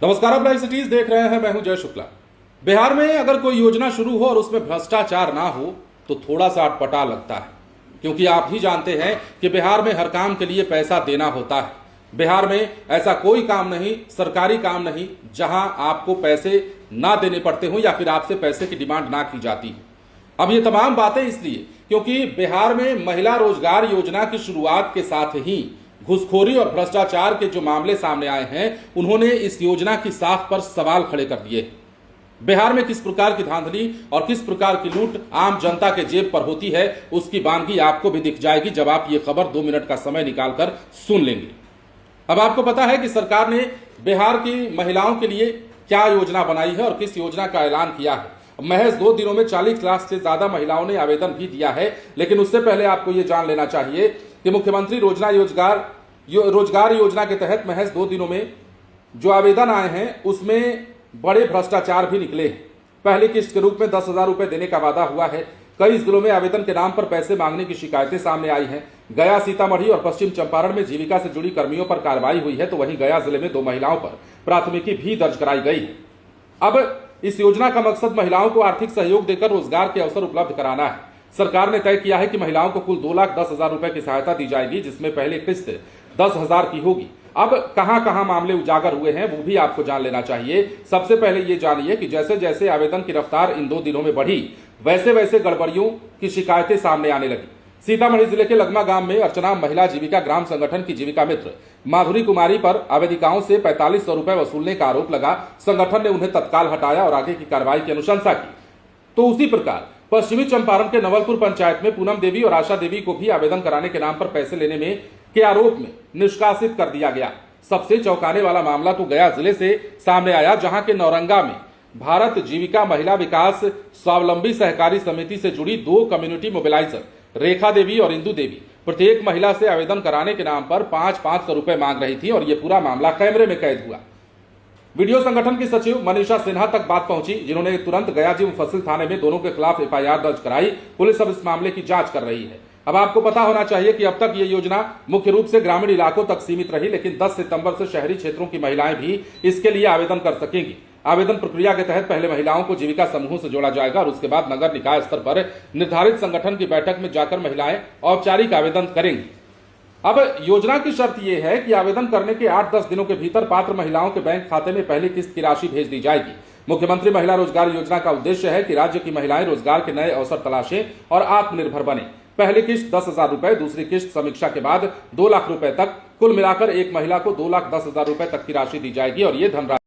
नमस्कार, आप live cities देख रहे हैं। मैं हूं जय शुक्ला। बिहार में अगर कोई योजना शुरू हो और उसमें भ्रष्टाचार ना हो तो थोड़ा सा अटपटा लगता है, क्योंकि आप भी जानते हैं कि बिहार में हर काम के लिए पैसा देना होता है। बिहार में ऐसा कोई काम नहीं, सरकारी काम नहीं, जहां आपको पैसे ना देने पड़ते हो या फिर आपसे पैसे की डिमांड ना की जाती है। अब ये तमाम बातें इसलिए क्योंकि बिहार में महिला रोजगार योजना की शुरुआत के साथ ही घूसखोरी और भ्रष्टाचार के जो मामले सामने आए हैं, उन्होंने इस योजना की साख पर सवाल खड़े कर दिए। बिहार में किस प्रकार की धांधली और किस प्रकार की लूट आम जनता के जेब पर होती है, उसकी बानगी आपको भी दिख जाएगी जब आप ये खबर 2 मिनट का समय निकालकर सुन लेंगे। अब आपको पता है कि सरकार ने बिहार की महिलाओं के लिए क्या योजना बनाई है और किस योजना का ऐलान किया है। महज 2 दिनों में 40 लाख से ज्यादा महिलाओं ने आवेदन भी दिया है, लेकिन उससे पहले आपको यह जान लेना चाहिए कि मुख्यमंत्री रोजगार योजना के तहत महज 2 दिनों में जो आवेदन आए हैं उसमें बड़े भ्रष्टाचार भी निकले हैं। पहली किस्त के रूप में 10,000 रुपए देने का वादा हुआ है। कई जिलों में आवेदन के नाम पर पैसे मांगने की शिकायतें सामने आई हैं। गया, सीतामढ़ी और पश्चिम चंपारण में जीविका से जुड़ी कर्मियों पर कार्रवाई हुई है, तो वहीं गया जिले में 2 महिलाओं पर प्राथमिकी भी दर्ज कराई गई है। अब इस योजना का मकसद महिलाओं को आर्थिक सहयोग देकर रोजगार के अवसर उपलब्ध कराना है। सरकार ने तय किया है कि महिलाओं को कुल 2,10,000 रुपए की सहायता दी जाएगी, जिसमें पहली किस्त 10,000 की होगी। अब कहां कहां मामले उजागर हुए हैं वो भी आपको जान लेना चाहिए। सबसे पहले ये जानिए कि जैसे जैसे आवेदन की रफ्तार इन 2 दिनों में बढ़ी, वैसे वैसे गड़बड़ियों की शिकायतें सामने आने लगी। सीतामढ़ी जिले के लगमा गांव में अर्चना महिला जीविका ग्राम संगठन की जीविका मित्र माधुरी कुमारी पर आवेदिकाओं से 4500 रुपए वसूलने का आरोप लगा। संगठन ने उन्हें तत्काल हटाया और आगे की कार्रवाई की अनुशंसा की। तो उसी प्रकार पश्चिमी चंपारण के नवलपुर पंचायत में पूनम देवी और आशा देवी को भी आवेदन कराने के नाम पर पैसे लेने में के आरोप में निष्कासित कर दिया गया। सबसे चौंकाने वाला मामला तो गया जिले से सामने आया, जहां के नौरंगा में भारत जीविका महिला विकास स्वावलंबी सहकारी समिति से जुड़ी 2 कम्युनिटी मोबिलाइजर रेखा देवी और इंदु देवी प्रत्येक महिला से आवेदन कराने के नाम पर 500 रुपए मांग रही थी और यह पूरा मामला कैमरे में कैद हुआ। वीडियो संगठन की सचिव मनीषा सिन्हा तक बात पहुंची, जिन्होंने तुरंत गयाजी मुफस्सिल थाने में दोनों के खिलाफ एफआईआर दर्ज कराई। पुलिस अब इस मामले की जांच कर रही है। अब आपको पता होना चाहिए कि अब तक ये योजना मुख्य रूप से ग्रामीण इलाकों तक सीमित रही, लेकिन 10 सितंबर से शहरी क्षेत्रों की महिलाएं भी इसके लिए आवेदन कर सकेंगी। आवेदन प्रक्रिया के तहत पहले महिलाओं को जीविका समूह से जोड़ा जाएगा और उसके बाद नगर निकाय स्तर पर निर्धारित संगठन की बैठक में जाकर महिलाएं औपचारिक आवेदन करेंगी। अब योजना की शर्त यह है कि आवेदन करने के 8-10 दिनों के भीतर पात्र महिलाओं के बैंक खाते में पहली किस्त की राशि भेज दी जाएगी। मुख्यमंत्री महिला रोजगार योजना का उद्देश्य है कि राज्य की महिलाएं रोजगार के नए अवसर तलाशें और आत्मनिर्भर बने। पहली किस्त 10,000 रुपए, दूसरी किस्त समीक्षा के बाद 2 लाख रुपए तक, कुल मिलाकर एक महिला को 2,10,000 रुपए तक की राशि दी जाएगी और ये धनराशि